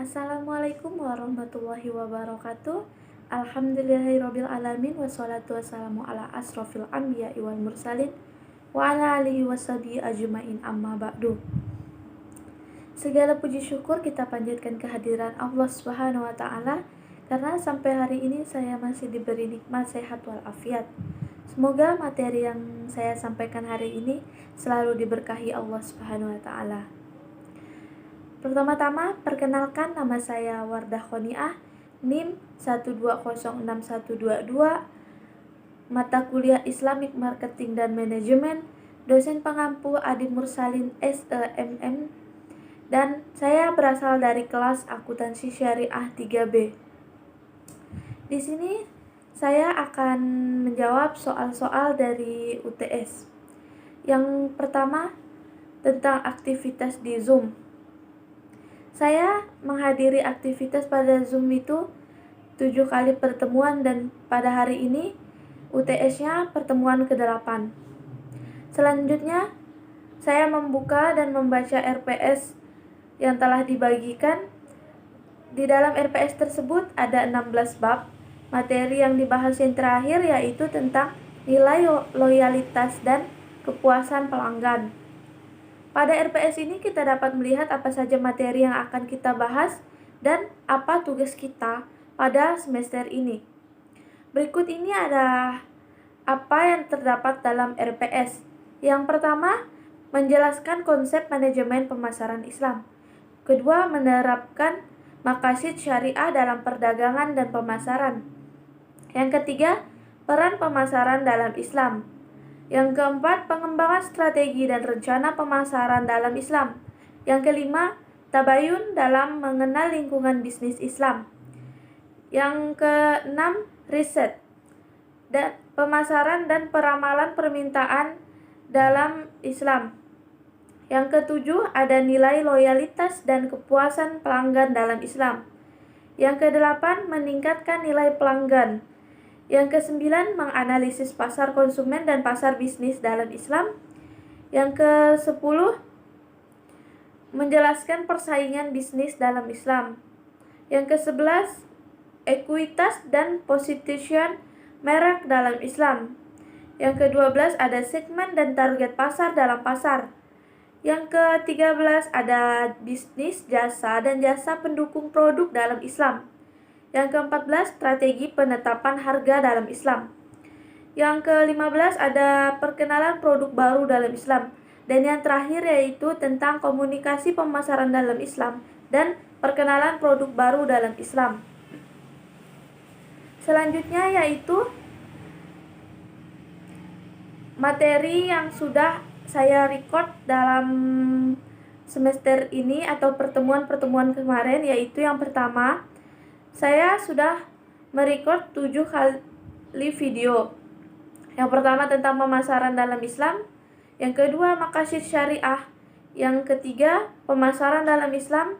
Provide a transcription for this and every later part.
Assalamualaikum warahmatullahi wabarakatuh. Alhamdulillahirabbil alamin wassalatu wassalamu ala asrofil anbiya'i wal mursalin wa ala alihi washabihi ajmain amma ba'du. Segala puji syukur kita panjatkan kehadiran Allah Subhanahu wa taala karena sampai hari ini saya masih diberi nikmat sehat walafiat. Semoga materi yang saya sampaikan hari ini selalu diberkahi Allah Subhanahu wa taala. Pertama-tama, perkenalkan, nama saya Wardah Khoniah, NIM 1206122, mata kuliah Islamic Marketing dan Manajemen, dosen pengampu Adi Mursalin SEMM, dan saya berasal dari kelas Akuntansi Syariah 3B. Di sini saya akan menjawab soal-soal dari UTS. Yang pertama, tentang aktivitas di Zoom. Saya menghadiri aktivitas pada Zoom itu 7 kali pertemuan dan pada hari ini UTS-nya pertemuan ke-8. Selanjutnya, saya membuka dan membaca RPS yang telah dibagikan. Di dalam RPS tersebut ada 16 bab. Materi yang dibahas yang terakhir yaitu tentang nilai loyalitas dan kepuasan pelanggan. Pada RPS ini kita dapat melihat apa saja materi yang akan kita bahas dan apa tugas kita pada semester ini. Berikut ini adalah apa yang terdapat dalam RPS. Yang pertama, menjelaskan konsep manajemen pemasaran Islam. Kedua, menerapkan maqasid syariah dalam perdagangan dan pemasaran. Yang ketiga, peran pemasaran dalam Islam. Yang keempat, pengembangan strategi dan rencana pemasaran dalam Islam. Yang kelima, tabayun dalam mengenal lingkungan bisnis Islam. Yang keenam, riset dan pemasaran dan peramalan permintaan dalam Islam. Yang ketujuh, ada nilai loyalitas dan kepuasan pelanggan dalam Islam. Yang kedelapan, meningkatkan nilai pelanggan. Yang ke-9, menganalisis pasar konsumen dan pasar bisnis dalam Islam. Yang ke-10, menjelaskan persaingan bisnis dalam Islam. Yang ke-11, ekuitas dan position merek dalam Islam. Yang ke-12, ada segmen dan target pasar dalam pasar. Yang ke-13, ada bisnis, jasa, dan jasa pendukung produk dalam Islam. Yang ke-14, strategi penetapan harga dalam Islam. Yang ke-15, ada perkenalan produk baru dalam Islam. Dan yang terakhir yaitu tentang komunikasi pemasaran dalam Islam dan perkenalan produk baru dalam Islam. Selanjutnya yaitu materi yang sudah saya record dalam semester ini atau pertemuan-pertemuan kemarin, yaitu yang pertama, saya sudah merecord 7 kali video. Yang pertama tentang pemasaran dalam Islam, yang kedua maqasid syariah, yang ketiga pemasaran dalam Islam,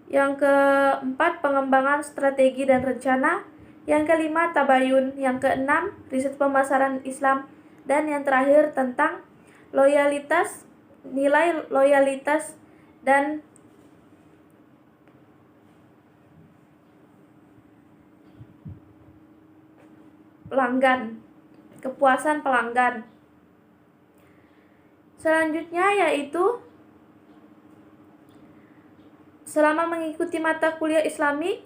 yang keempat pengembangan strategi dan rencana, yang kelima tabayun, yang keenam riset pemasaran Islam, dan yang terakhir tentang loyalitas, nilai loyalitas dan pelanggan, kepuasan pelanggan. Selanjutnya yaitu selama mengikuti mata kuliah Islamik,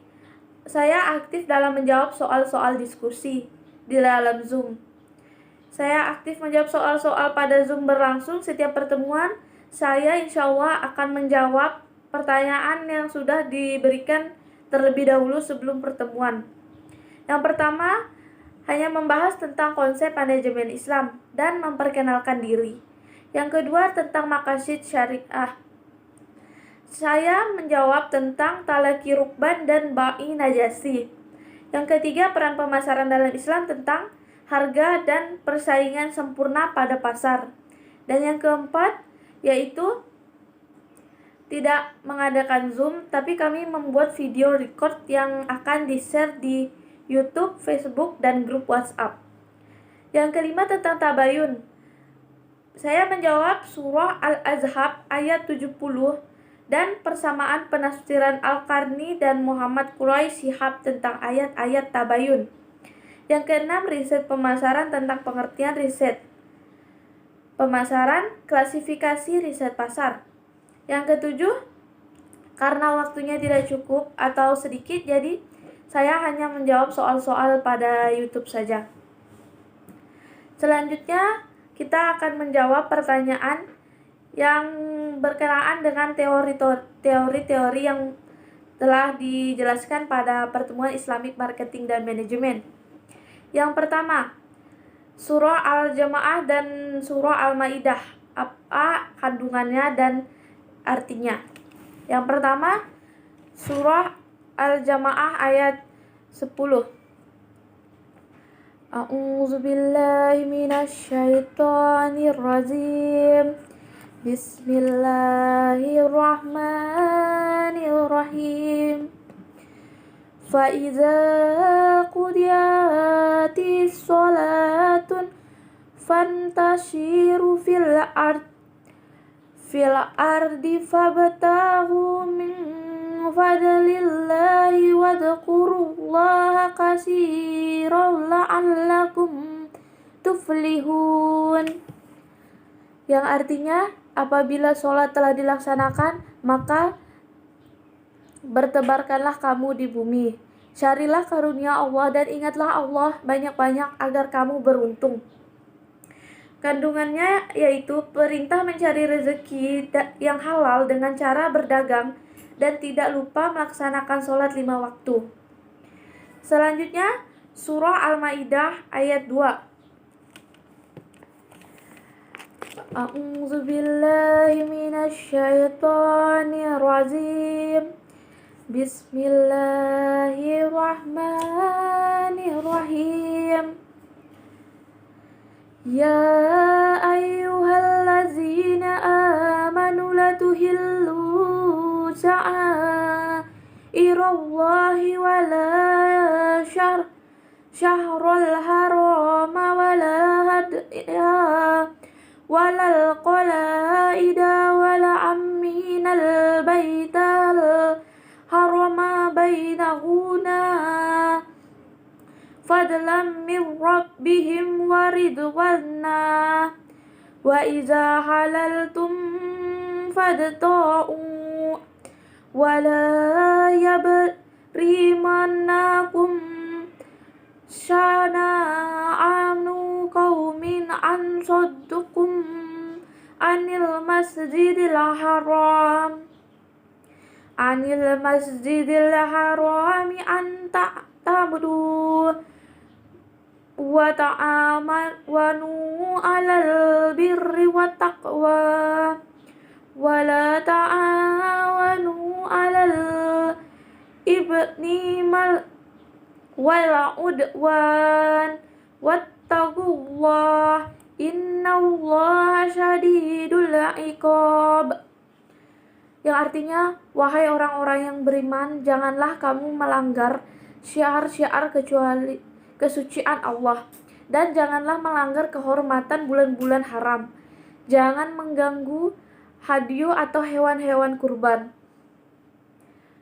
saya aktif dalam menjawab soal-soal diskusi di dalam Zoom. Saya aktif menjawab soal-soal pada Zoom berlangsung. Setiap pertemuan, saya insya Allah akan menjawab pertanyaan yang sudah diberikan terlebih dahulu sebelum pertemuan. Yang pertama, hanya membahas tentang konsep manajemen Islam dan memperkenalkan diri. Yang kedua, tentang maqasid syariah. Saya menjawab tentang talaki rukban dan ba'i najasi. Yang ketiga, peran pemasaran dalam Islam tentang harga dan persaingan sempurna pada pasar. Dan yang keempat, yaitu tidak mengadakan Zoom, tapi kami membuat video record yang akan di-share di YouTube, Facebook, dan grup WhatsApp. Yang kelima tentang tabayun. Saya menjawab surah Al-Ahzab ayat 70 dan persamaan penafsiran Al-Qarni dan Muhammad Quraisy Shihab tentang ayat-ayat tabayun. Yang keenam, riset pemasaran tentang pengertian riset pemasaran, klasifikasi riset pasar. Yang ketujuh, karena waktunya tidak cukup atau sedikit, jadi saya hanya menjawab soal-soal pada YouTube saja. Selanjutnya, kita akan menjawab pertanyaan yang berkenaan dengan teori-teori yang telah dijelaskan pada pertemuan Islamic Marketing dan Manajemen. Yang pertama, Surah Al-Jamaah dan Surah Al-Maidah. Apa kandungannya dan artinya? Yang pertama, Surah Al-Jamaah ayat 10. A'udzu billahi minasy syaithanir rajim. Bismillahirrahmanirrahim. Fa'iza qudiyatis sholatun fantashiru fil ardi fabtaghu min fadlillahi wadhkurullaha katsiran la'allakum tuflihun. Yang artinya, apabila sholat telah dilaksanakan, maka bertebarkanlah kamu di bumi. Carilah karunia Allah dan ingatlah Allah banyak-banyak agar kamu beruntung. Kandungannya yaitu perintah mencari rezeki yang halal dengan cara berdagang dan tidak lupa melaksanakan sholat 5 waktu. Selanjutnya, Surah Al-Maidah ayat 2. A'udzu billahi minasy syaithanir rajim. Bismillahirrahmanirrahim. Ya ayyuhallazina amanu la tuhillu sha'airallahi wa la syahrul harama wa la hadya walal qalaida wala amminal baital harama bainahuna fadlan min rabbihim wa ridwana wa iza halaltum fadta'u wa la yabrimannakum syana'anu qaumin an saddukum anil masjidil harami an ta'budu wa ta'amanu alal birri wa taqwa wa la ta'awanu alal ibni wala udwan wattaqullah innallaha syadidul iqab. Yang artinya, wahai orang-orang yang beriman, janganlah kamu melanggar syiar-syiar kecuali kesucian Allah, dan janganlah melanggar kehormatan bulan-bulan haram. Jangan mengganggu hadyu atau hewan-hewan kurban,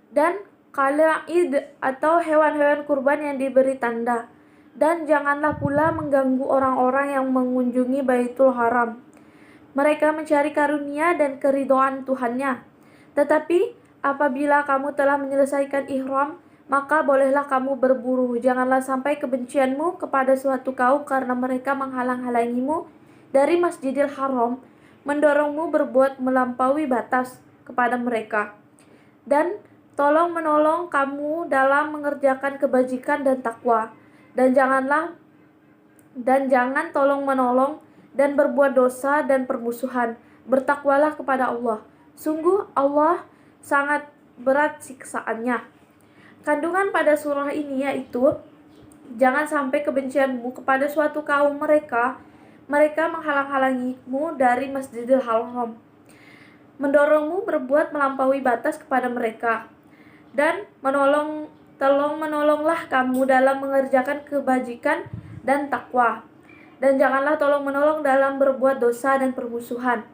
dan qalaid atau hewan-hewan kurban yang diberi tanda, dan janganlah pula mengganggu orang-orang yang mengunjungi Baitul Haram. Mereka mencari karunia dan keridhaan Tuhannya. Tetapi apabila kamu telah menyelesaikan ihram, maka bolehlah kamu berburu. Janganlah sampai kebencianmu kepada suatu kaum karena mereka menghalang-halangimu dari Masjidil Haram, mendorongmu berbuat melampaui batas kepada mereka. Dan tolong menolong kamu dalam mengerjakan kebajikan dan takwa, dan jangan tolong menolong dan berbuat dosa dan permusuhan. Bertakwalah kepada Allah. Sungguh Allah sangat berat siksaannya. Kandungan pada surah ini yaitu, jangan sampai kebencianmu kepada suatu kaum mereka menghalang-halangimu dari Masjidil Haram, mendorongmu berbuat melampaui batas kepada mereka. Dan tolong menolonglah kamu dalam mengerjakan kebajikan dan takwa, dan janganlah tolong menolong dalam berbuat dosa dan permusuhan.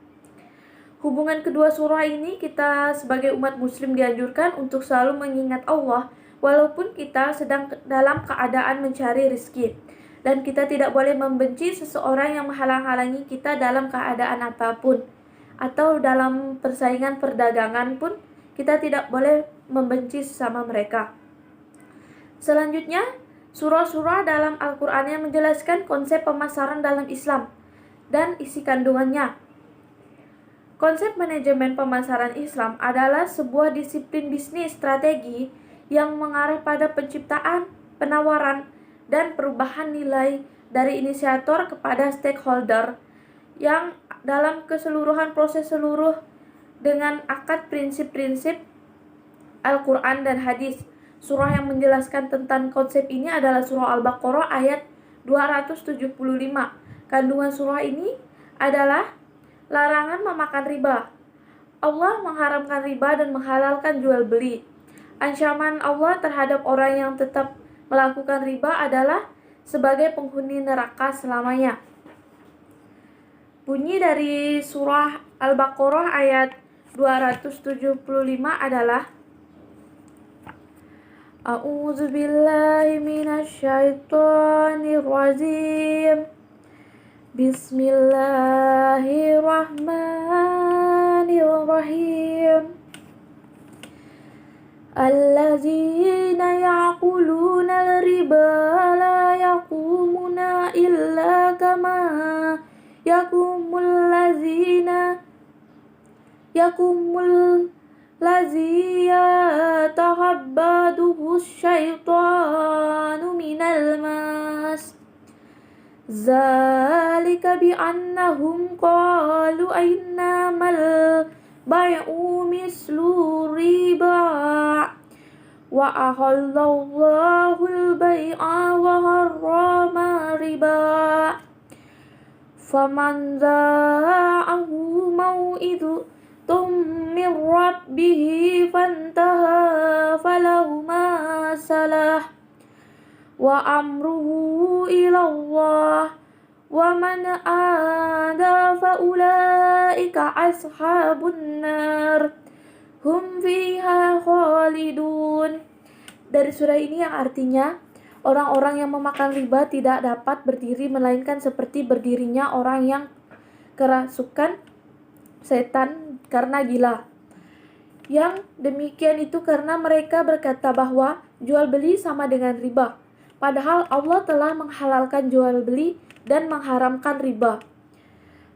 Hubungan kedua surah ini, kita sebagai umat muslim dianjurkan untuk selalu mengingat Allah walaupun kita sedang dalam keadaan mencari rezeki. Dan kita tidak boleh membenci seseorang yang menghalang-halangi kita dalam keadaan apapun. Atau dalam persaingan perdagangan pun kita tidak boleh membenci sesama mereka. Selanjutnya, surah-surah dalam Al-Quran yang menjelaskan konsep pemasaran dalam Islam dan isi kandungannya. Konsep manajemen pemasaran Islam adalah sebuah disiplin bisnis strategi yang mengarah pada penciptaan, penawaran, dan perubahan nilai dari inisiator kepada stakeholder yang dalam keseluruhan proses seluruh dengan akad prinsip-prinsip Al-Quran dan hadis. Surah yang menjelaskan tentang konsep ini adalah surah Al-Baqarah ayat 275. Kandungan surah ini adalah larangan memakan riba. Allah mengharamkan riba dan menghalalkan jual beli. Ancaman Allah terhadap orang yang tetap melakukan riba adalah sebagai penghuni neraka selamanya. Bunyi dari surah Al-Baqarah ayat 275 adalah A'udzu billahi minasy syaithanir rajim. Bismillahirrahmanirrahim. Allazina ya'kuluna al-riba la yaqumuna illa kama yakumul lazi yatahabbaduhu syaitanu minal mas. Zalika bi'annahum qalu innamal bai'u mislu riba wa ahallallahu al-bai'a wa harrama riba. Faman za'ahu mau'idun min rabbihi fantaha falahu ma salah wa amruhu ilallah wa man ada fa ulaika ashabun nar hum fiha khalidun. Dari surah ini yang artinya orang-orang yang memakan riba tidak dapat berdiri melainkan seperti berdirinya orang yang kerasukan setan karena gila. Yang demikian itu karena mereka berkata bahwa jual beli sama dengan riba. Padahal Allah telah menghalalkan jual beli dan mengharamkan riba.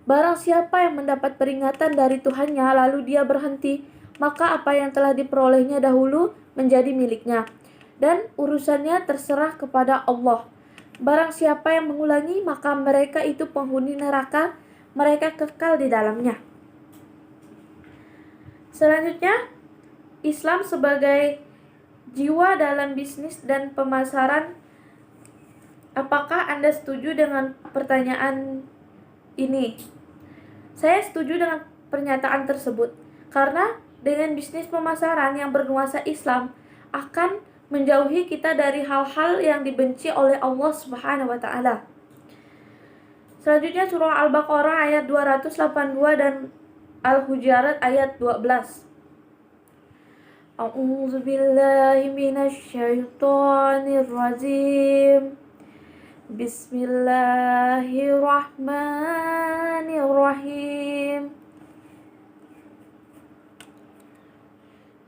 Barang siapa yang mendapat peringatan dari Tuhannya lalu dia berhenti, maka apa yang telah diperolehnya dahulu menjadi miliknya, dan urusannya terserah kepada Allah. Barang siapa yang mengulangi, maka mereka itu penghuni neraka, mereka kekal di dalamnya. Selanjutnya, Islam sebagai jiwa dalam bisnis dan pemasaran. Apakah Anda setuju dengan pertanyaan ini? Saya setuju dengan pernyataan tersebut, karena dengan bisnis pemasaran yang bernuansa Islam akan menjauhi kita dari hal-hal yang dibenci oleh Allah Subhanahu wa taala. Selanjutnya surah Al-Baqarah ayat 282 dan Al-Hujurat ayat 12. A'udzu billahi minasy syaithanir rajim. Bismillahirrahmanirrahim.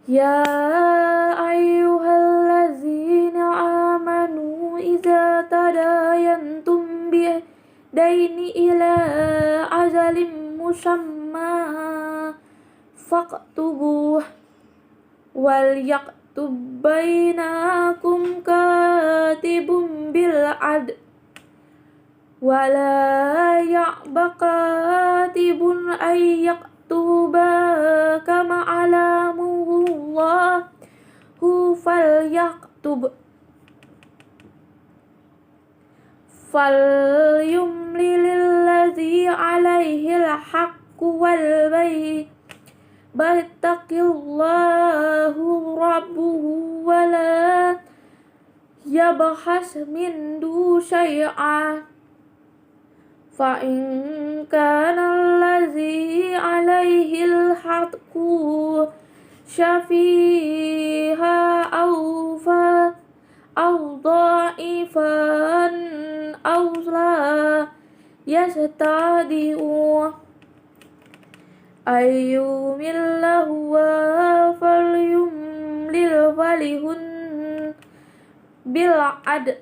Ya ayyuhallazina amanu idza tadayantum bidaini ila ajalin musamma faqtubuh wal yaktub bainakum katibun bil adl wala ya'ba katibun ay yaktuba kama alamuhullahu falyumlililladzi alaihil haqqu wal battaqillahu rabbuhu wala yabhas mindu syai'a fa in kana allazi alaihil يطكو شفيها أو ضعيفا أو لا يستطيع أن يمل هو فليملل ولهن بالعدل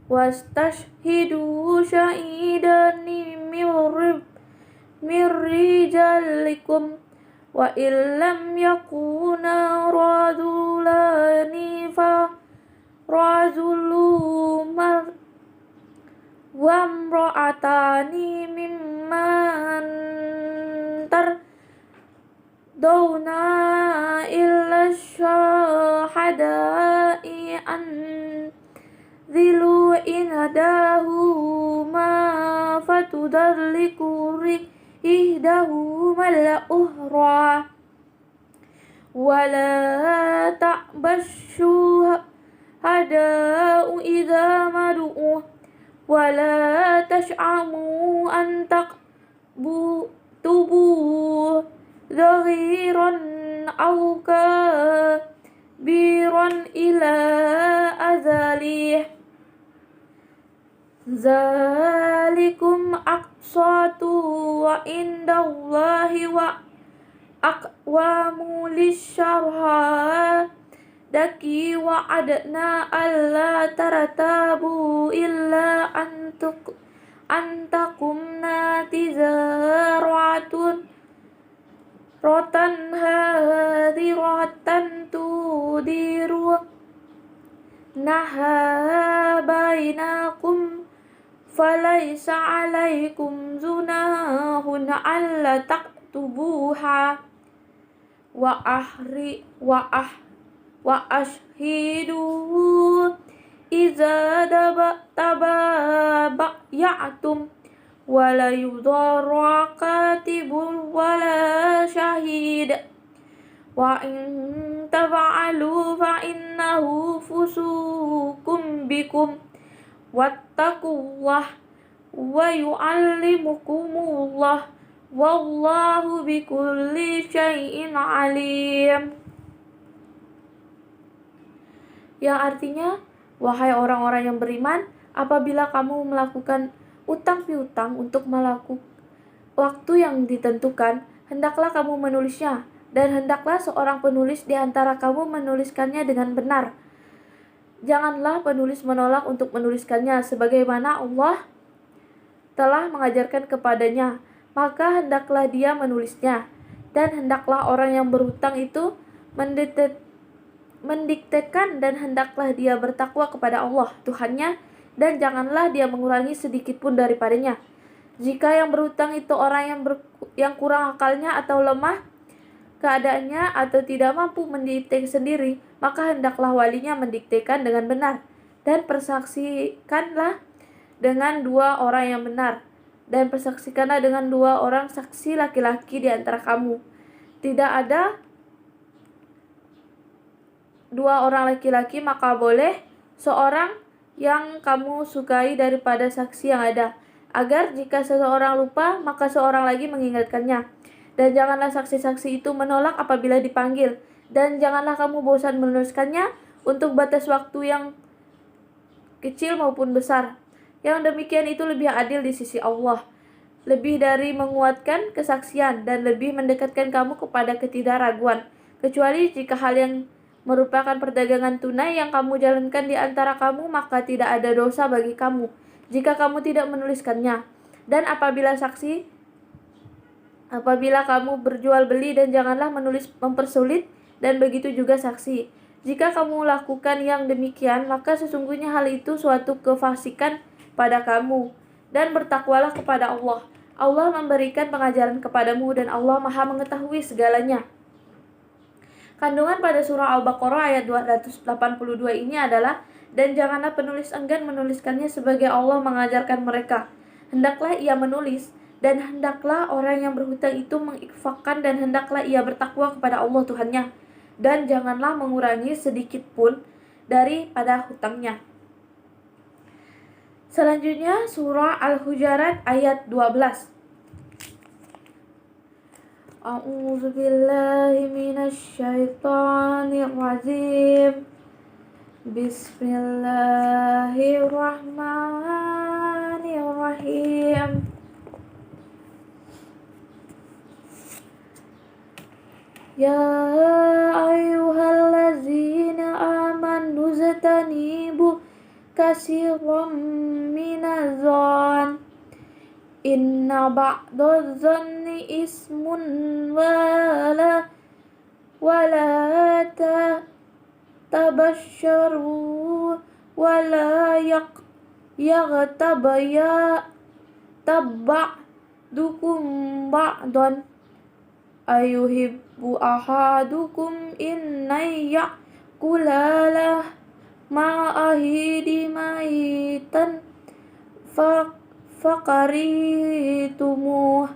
واستشهدوا شهيدين من رجالكم وإن لم يكونا رجلان فرجل وامرأتان ممن ترضون إلا الشهداء أن ذلوا إحداهما فتدلك إحداهما الأخرى ولا تأبى الشهداء إذا ما دعوا ولا تشأموا أن تكتبوا صغيرا أو كبيرا إلى أجله ذلكم أقسط عند الله وأقوم للشهادة وأدنى ألا ترتابوا إلا أن تكون تجارة هادرة تديرونها بينكم فليس عليكم جناح ألا تكتبوها وأشهدوا إذا تبايعتم ولا يضار كاتب ولا شهيد وإن تفعلوا فإنه فسوق بكم واتقوا الله ويعلمكم الله wallahu bikulli syai'in alim. Yang artinya, wahai orang-orang yang beriman, apabila kamu melakukan utang piutang untuk melakukan waktu yang ditentukan, hendaklah kamu menulisnya, dan hendaklah seorang penulis di antara kamu menuliskannya dengan benar. Janganlah penulis menolak untuk menuliskannya, sebagaimana Allah telah mengajarkan kepadanya, maka hendaklah dia menulisnya, dan hendaklah orang yang berhutang itu mendiktekan, dan hendaklah dia bertakwa kepada Allah Tuhannya, dan janganlah dia mengurangi sedikit pun daripadanya. Jika yang berhutang itu orang yang kurang akalnya atau lemah keadaannya atau tidak mampu mendikte sendiri, maka hendaklah walinya mendiktekan dengan benar, dan persaksikanlah dengan 2 orang yang benar, dan persaksikanlah dengan 2 orang saksi laki-laki di antara kamu. Tidak ada 2 orang laki-laki, maka boleh seorang yang kamu sukai daripada saksi yang ada, agar jika seseorang lupa, maka seorang lagi mengingatkannya. Dan janganlah saksi-saksi itu menolak apabila dipanggil, dan janganlah kamu bosan menuliskannya untuk batas waktu yang kecil maupun besar. Yang demikian itu lebih adil di sisi Allah, lebih dari menguatkan kesaksian, dan lebih mendekatkan kamu kepada ketidakraguan, kecuali jika hal yang merupakan perdagangan tunai yang kamu jalankan di antara kamu, maka tidak ada dosa bagi kamu jika kamu tidak menuliskannya. Dan apabila kamu berjual beli, dan janganlah menulis mempersulit, dan begitu juga saksi. Jika kamu lakukan yang demikian, maka sesungguhnya hal itu suatu kefasikan pada kamu, dan bertakwalah kepada Allah. Allah memberikan pengajaran kepadamu, dan Allah Maha mengetahui segalanya. Kandungan pada surah Al-Baqarah ayat 282 ini adalah, dan janganlah penulis enggan menuliskannya sebagai Allah mengajarkan mereka. Hendaklah ia menulis, dan hendaklah orang yang berhutang itu menginfakkan, dan hendaklah ia bertakwa kepada Allah Tuhannya, dan janganlah mengurangi sedikit pun daripada hutangnya. Selanjutnya surah Al-Hujurat ayat 12. A'udzu billahi minasy syaithanir rajim. Bismillahirrahmanirrahim. Ya ayyuhallazina amanu ztanibu katsiran minadh-dhann inna ba'dadh-dhanni ismun wala tabasyaru wala yaghtab ba'dukum ba'dan ayuhibbu ahadukum inna ya'kula ma'ahidi maitan faqaritumuh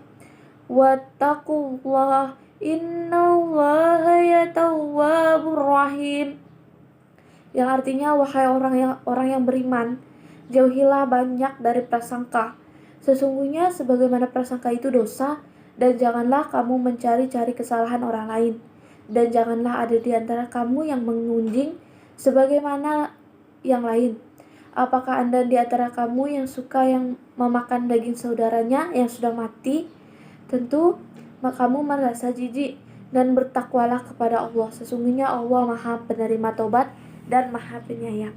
wattaqullah innallaha tawwabur rahim. Yang artinya, wahai orang yang beriman, jauhilah banyak dari prasangka. Sesungguhnya sebagaimana prasangka itu dosa, dan janganlah kamu mencari-cari kesalahan orang lain, dan janganlah ada di antara kamu yang mengunjing sebagaimana yang lain. Apakah Anda di antara kamu yang suka yang memakan daging saudaranya yang sudah mati? Tentu kamu merasa jijik, dan bertakwalah kepada Allah. Sesungguhnya Allah Maha penerima taubat dan Maha penyayang.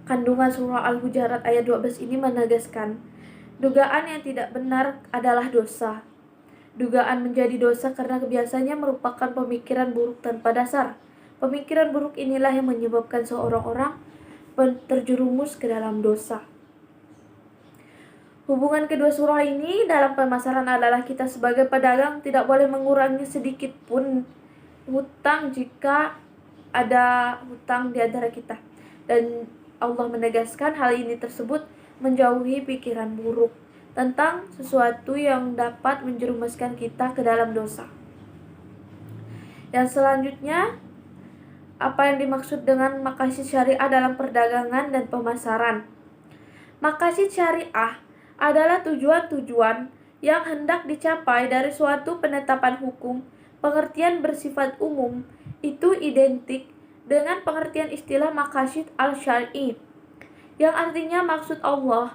Kandungan surah Al-Hujurat ayat 12 ini menegaskan, dugaan yang tidak benar adalah dosa. Dugaan menjadi dosa karena kebiasaannya merupakan pemikiran buruk tanpa dasar. Pemikiran buruk inilah yang menyebabkan seorang orang terjerumus ke dalam dosa. Hubungan kedua surah ini dalam pemasaran adalah kita sebagai pedagang tidak boleh mengurangi sedikit pun hutang jika ada hutang di antara kita. Dan Allah menegaskan hal ini tersebut menjauhi pikiran buruk tentang sesuatu yang dapat menjerumuskan kita ke dalam dosa. Yang selanjutnya, apa yang dimaksud dengan maqasid syariah dalam perdagangan dan pemasaran? Maqasid syariah adalah tujuan-tujuan yang hendak dicapai dari suatu penetapan hukum. Pengertian bersifat umum itu identik dengan pengertian istilah maqasid al-syar'i, yang artinya maksud Allah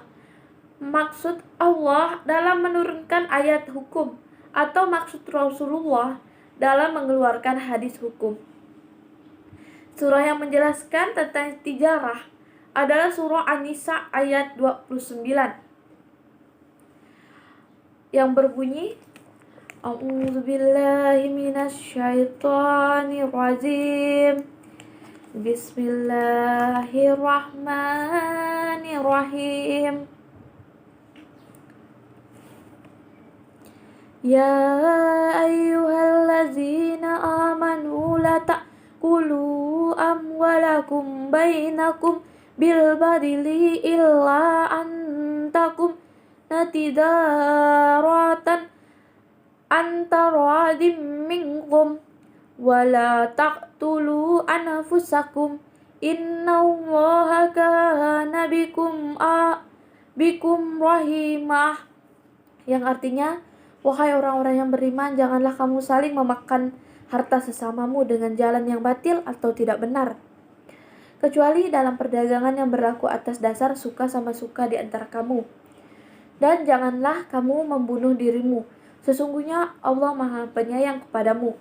dalam menurunkan ayat hukum, atau maksud Rasulullah dalam mengeluarkan hadis hukum. Surah yang menjelaskan tentang tijarah adalah surah An-Nisa ayat 29 yang berbunyi, A'udzu billahi minasy syaithanir rajim. Bismillahirrahmanirrahim. Ya ayyuhallazina amanu la ta'kulu amwalakum bainakum bil badili illa antakum natidaratan antaradim minkum wala taqtulu anfusakum innallaha kana bikum rahimah. Yang artinya, wahai orang-orang yang beriman, janganlah kamu saling memakan harta sesamamu dengan jalan yang batil atau tidak benar, kecuali dalam perdagangan yang berlaku atas dasar suka sama suka di antara kamu. Dan janganlah kamu membunuh dirimu. Sesungguhnya Allah Maha Penyayang kepadamu.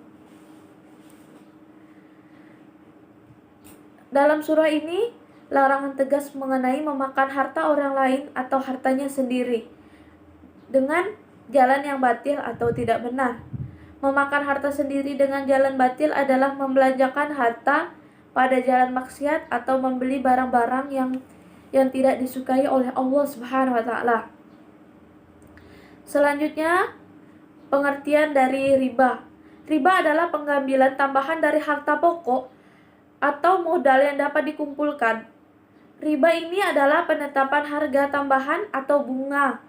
Dalam surah ini, larangan tegas mengenai memakan harta orang lain atau hartanya sendiri dengan jalan yang batil atau tidak benar. Memakan harta sendiri dengan jalan batil adalah membelanjakan harta pada jalan maksiat atau membeli barang-barang yang tidak disukai oleh Allah Subhanahu wa taala. Selanjutnya, pengertian dari riba. Riba adalah pengambilan tambahan dari harta pokok atau modal yang dapat dikumpulkan. Riba ini adalah penetapan harga tambahan atau bunga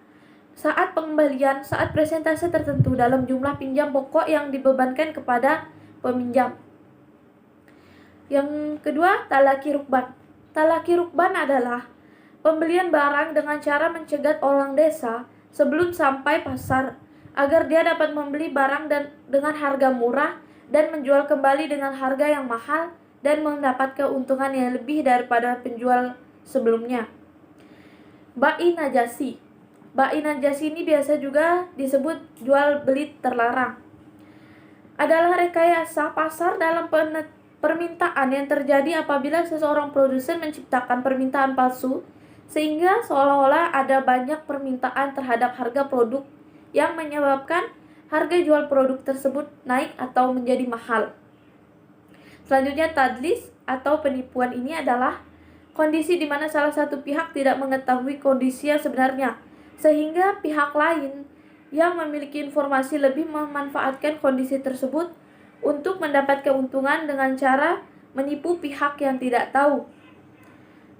saat pengembalian saat persentase tertentu dalam jumlah pinjam pokok yang dibebankan kepada peminjam. Yang kedua, talaki rukban. Talaki rukban adalah pembelian barang dengan cara mencegat orang desa sebelum sampai pasar agar dia dapat membeli barang dengan harga murah dan menjual kembali dengan harga yang mahal dan mendapat keuntungan yang lebih daripada penjual sebelumnya. Bai najasi. Bai najasi ini biasa juga disebut jual beli terlarang. Adalah rekayasa pasar dalam permintaan yang terjadi apabila seseorang produsen menciptakan permintaan palsu sehingga seolah-olah ada banyak permintaan terhadap harga produk yang menyebabkan harga jual produk tersebut naik atau menjadi mahal. Selanjutnya, tadlis atau penipuan ini adalah kondisi di mana salah satu pihak tidak mengetahui kondisi yang sebenarnya, sehingga pihak lain yang memiliki informasi lebih memanfaatkan kondisi tersebut untuk mendapat keuntungan dengan cara menipu pihak yang tidak tahu.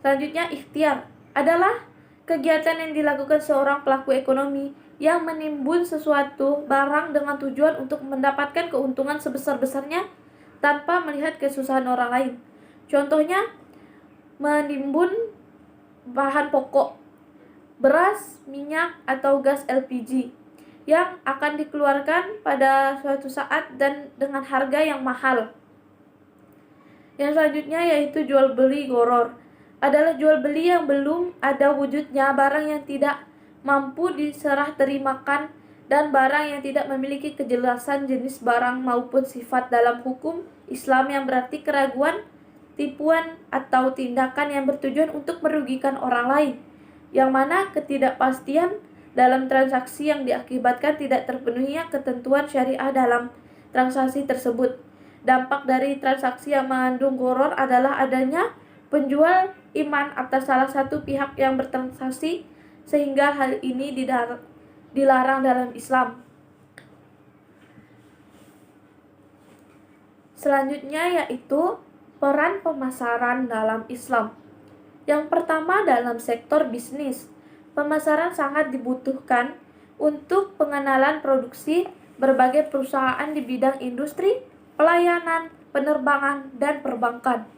Selanjutnya, ikhtiar adalah kegiatan yang dilakukan seorang pelaku ekonomi yang menimbun sesuatu barang dengan tujuan untuk mendapatkan keuntungan sebesar-besarnya tanpa melihat kesusahan orang lain. Contohnya, menimbun bahan pokok, beras, minyak, atau gas LPG yang akan dikeluarkan pada suatu saat dan dengan harga yang mahal. Yang selanjutnya yaitu jual beli goror. Adalah jual beli yang belum ada wujudnya, barang yang tidak mampu diserah terimakan, dan barang yang tidak memiliki kejelasan jenis barang maupun sifat dalam hukum Islam, yang berarti keraguan, tipuan, atau tindakan yang bertujuan untuk merugikan orang lain, yang mana ketidakpastian dalam transaksi yang diakibatkan tidak terpenuhinya ketentuan syariah dalam transaksi tersebut. Dampak dari transaksi yang mengandung goror adalah adanya penjual iman atas salah satu pihak yang bertransaksi, sehingga hal ini dilarang dalam Islam. Selanjutnya yaitu peran pemasaran dalam Islam. Yang pertama, dalam sektor bisnis, pemasaran sangat dibutuhkan untuk pengenalan produksi berbagai perusahaan di bidang industri, pelayanan, penerbangan, dan perbankan.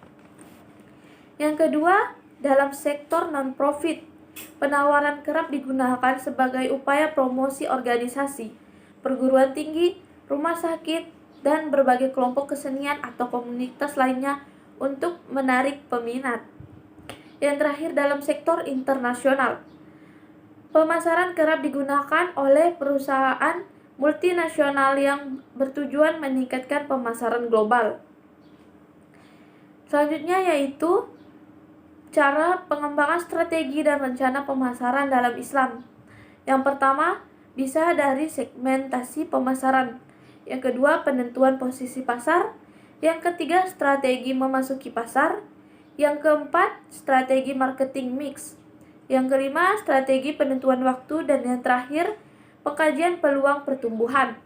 Yang kedua, dalam sektor non-profit, penawaran kerap digunakan sebagai upaya promosi organisasi, perguruan tinggi, rumah sakit, dan berbagai kelompok kesenian atau komunitas lainnya untuk menarik peminat. Yang terakhir, dalam sektor internasional, pemasaran kerap digunakan oleh perusahaan multinasional yang bertujuan meningkatkan pemasaran global. Selanjutnya yaitu cara pengembangan strategi dan rencana pemasaran dalam Islam. Yang pertama, bisa dari segmentasi pemasaran. Yang kedua, penentuan posisi pasar. Yang ketiga, strategi memasuki pasar. Yang keempat, strategi marketing mix. Yang kelima, strategi penentuan waktu. Dan yang terakhir, pengkajian peluang pertumbuhan.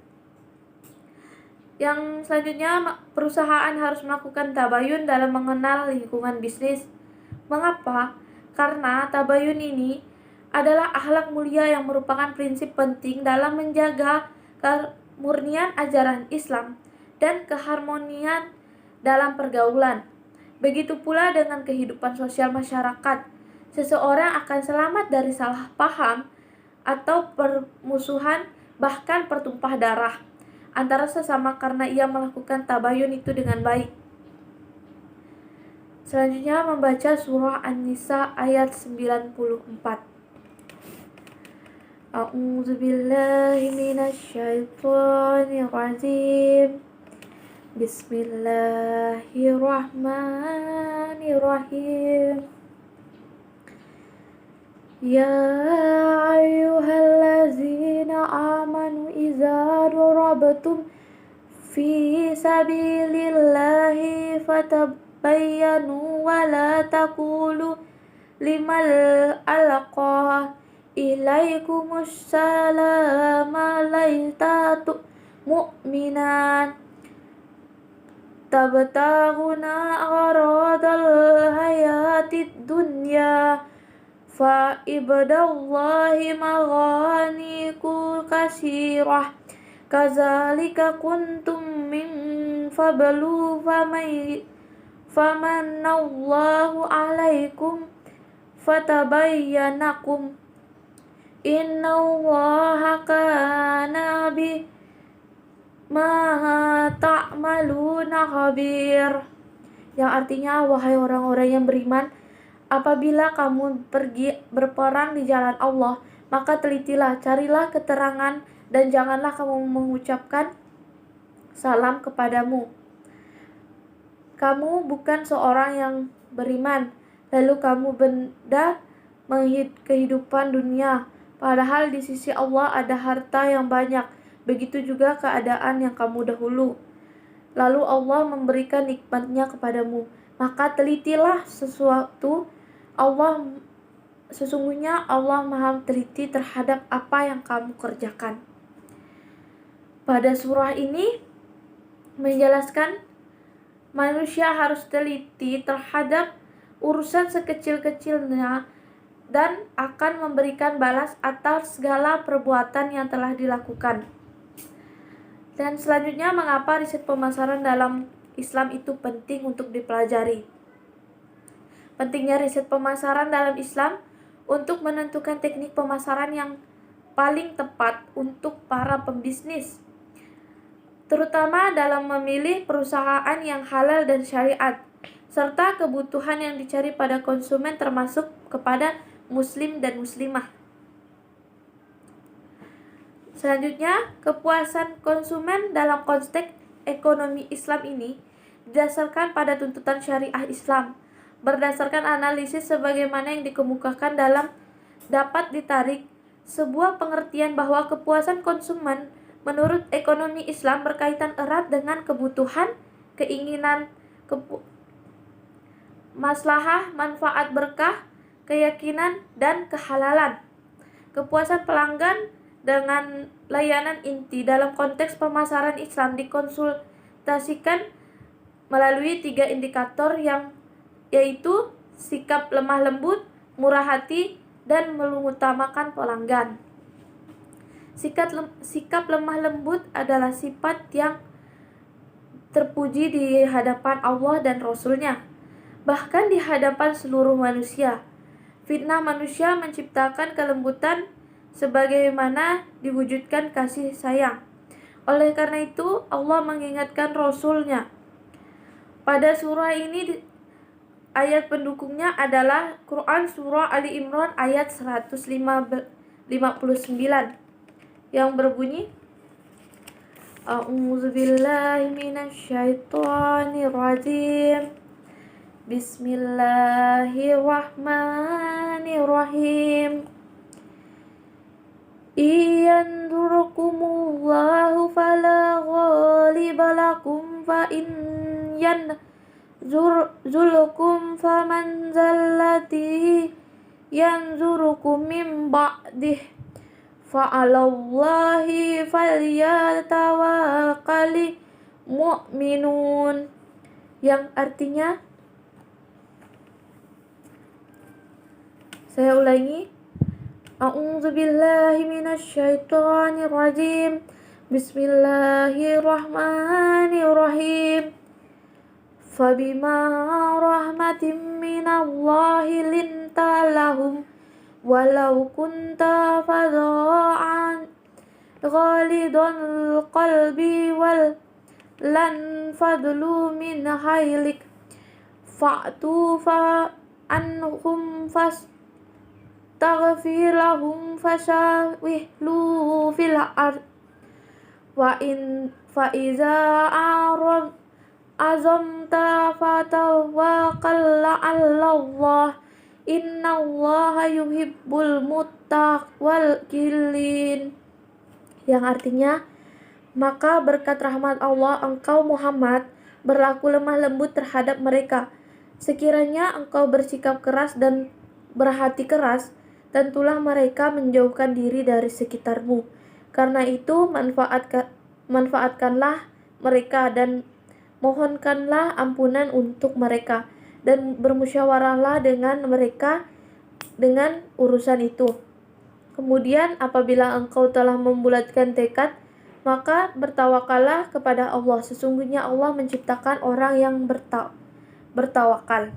Yang selanjutnya, perusahaan harus melakukan tabayun dalam mengenal lingkungan bisnis. Mengapa? Karena tabayun ini adalah akhlak mulia yang merupakan prinsip penting dalam menjaga kemurnian ajaran Islam dan keharmonian dalam pergaulan. Begitu pula dengan kehidupan sosial masyarakat. Seseorang akan selamat dari salah paham atau permusuhan, bahkan pertumpah darah antara sesama karena ia melakukan tabayun itu dengan baik. Selanjutnya membaca surah An-Nisa ayat 94. A'udzubillahi minasyaitonirrajim. Bismillahirrahmanirrahim. Ya ayyuhallazina amanu idza darabtum fi sabilillahi fatabayyanu wa la taqulu liman alqa ilaikumus salama laita mu'minan tabtaghuna aradal hayatid dunya fa ibadallahi maghaniku kasirah kazalika kuntum min fablu famanallahu alaikum fatabayyanakum innallaha kana ma ta'maluna khabir. Yang artinya, wahai orang-orang yang beriman, apabila kamu pergi berperang di jalan Allah, maka telitilah, carilah keterangan, dan janganlah kamu mengucapkan salam kepadamu. Kamu bukan seorang yang beriman, lalu kamu benda kehidupan dunia, padahal di sisi Allah ada harta yang banyak. Begitu juga keadaan yang kamu dahulu. Lalu Allah memberikan nikmatnya kepadamu, maka telitilah sesungguhnya Allah Maha teliti terhadap apa yang kamu kerjakan. Pada surah ini menjelaskan manusia harus teliti terhadap urusan sekecil-kecilnya dan akan memberikan balas atas segala perbuatan yang telah dilakukan. Dan selanjutnya, mengapa riset pemasaran dalam Islam itu penting untuk dipelajari? Pentingnya riset pemasaran dalam Islam untuk menentukan teknik pemasaran yang paling tepat untuk para pembisnis, terutama dalam memilih perusahaan yang halal dan syariat, serta kebutuhan yang dicari pada konsumen termasuk kepada muslim dan muslimah. Selanjutnya, kepuasan konsumen dalam konteks ekonomi Islam ini didasarkan pada tuntutan syariah Islam. Berdasarkan analisis sebagaimana yang dikemukakan dalam dapat ditarik sebuah pengertian bahwa kepuasan konsumen menurut ekonomi Islam berkaitan erat dengan kebutuhan, keinginan, maslahah, manfaat berkah, keyakinan, dan kehalalan. Kepuasan pelanggan dengan layanan inti dalam konteks pemasaran Islam dikonsultasikan melalui 3 indikator yaitu sikap lemah lembut, murah hati, dan mengutamakan pelanggan. Sikap lemah lembut adalah sifat yang terpuji di hadapan Allah dan Rasul-Nya, bahkan di hadapan seluruh manusia. Fitnah manusia menciptakan kelembutan sebagaimana diwujudkan kasih sayang. Oleh karena itu, Allah mengingatkan Rasul-Nya. Pada surah ini, ayat pendukungnya adalah Quran Surah Ali Imran ayat 159 yang berbunyi, A'udzubillahi minasyaitonirrajim. Bismillahirrahmanirrahim. Iyanzurukumullahu fala ghaliba lakum fa in yanzurkum faman zallati yanzurukum min ba'dih fa'alallahi falyatawakkali mu'minun. Yang artinya, saya ulangi, A'udzubillahi minasyaitonirrajim. Bismillahirrahmanirrahim. Fabima rahmatin minallahi linta lahum walau kunta fadha'an ghalidul qalbi wal lan fadlu min hailik fa'tu fa anhum fastaghfir lahum fasyawihlu fil ard wa in fa iza azamta fatawakkal 'alallah innallaha yuhibbul muttawakkilin. Yang artinya, maka berkat rahmat Allah engkau Muhammad berlaku lemah lembut terhadap mereka. Sekiranya engkau bersikap keras dan berhati keras, tentulah mereka menjauhkan diri dari sekitarmu. Karena itu manfaatkanlah mereka dan mohonkanlah ampunan untuk mereka, dan bermusyawarahlah dengan mereka dengan urusan itu. Kemudian apabila engkau telah membulatkan tekad, maka bertawakallah kepada Allah. Sesungguhnya Allah menciptakan orang yang bertawakal.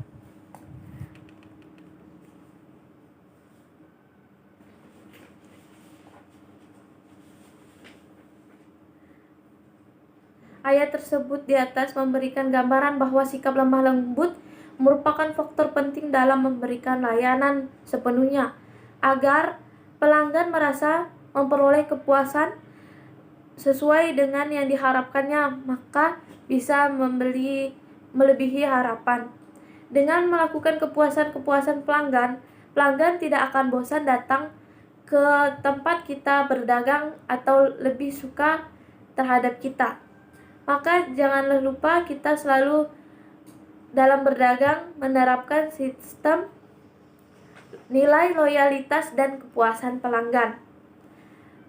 Ayat tersebut di atas memberikan gambaran bahwa sikap lemah lembut merupakan faktor penting dalam memberikan layanan sepenuhnya, agar pelanggan merasa memperoleh kepuasan sesuai dengan yang diharapkannya, maka bisa membeli melebihi harapan. Dengan melakukan kepuasan-kepuasan pelanggan, pelanggan tidak akan bosan datang ke tempat kita berdagang atau lebih suka terhadap kita. Maka janganlah lupa kita selalu dalam berdagang menerapkan sistem nilai loyalitas dan kepuasan pelanggan.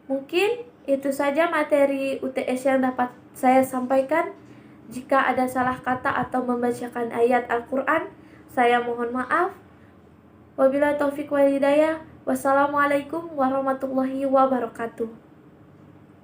Mungkin itu saja materi UTS yang dapat saya sampaikan. Jika ada salah kata atau membacakan ayat Al-Quran, saya mohon maaf. Wabillahi taufiq wal hidayah. Wassalamualaikum warahmatullahi wabarakatuh.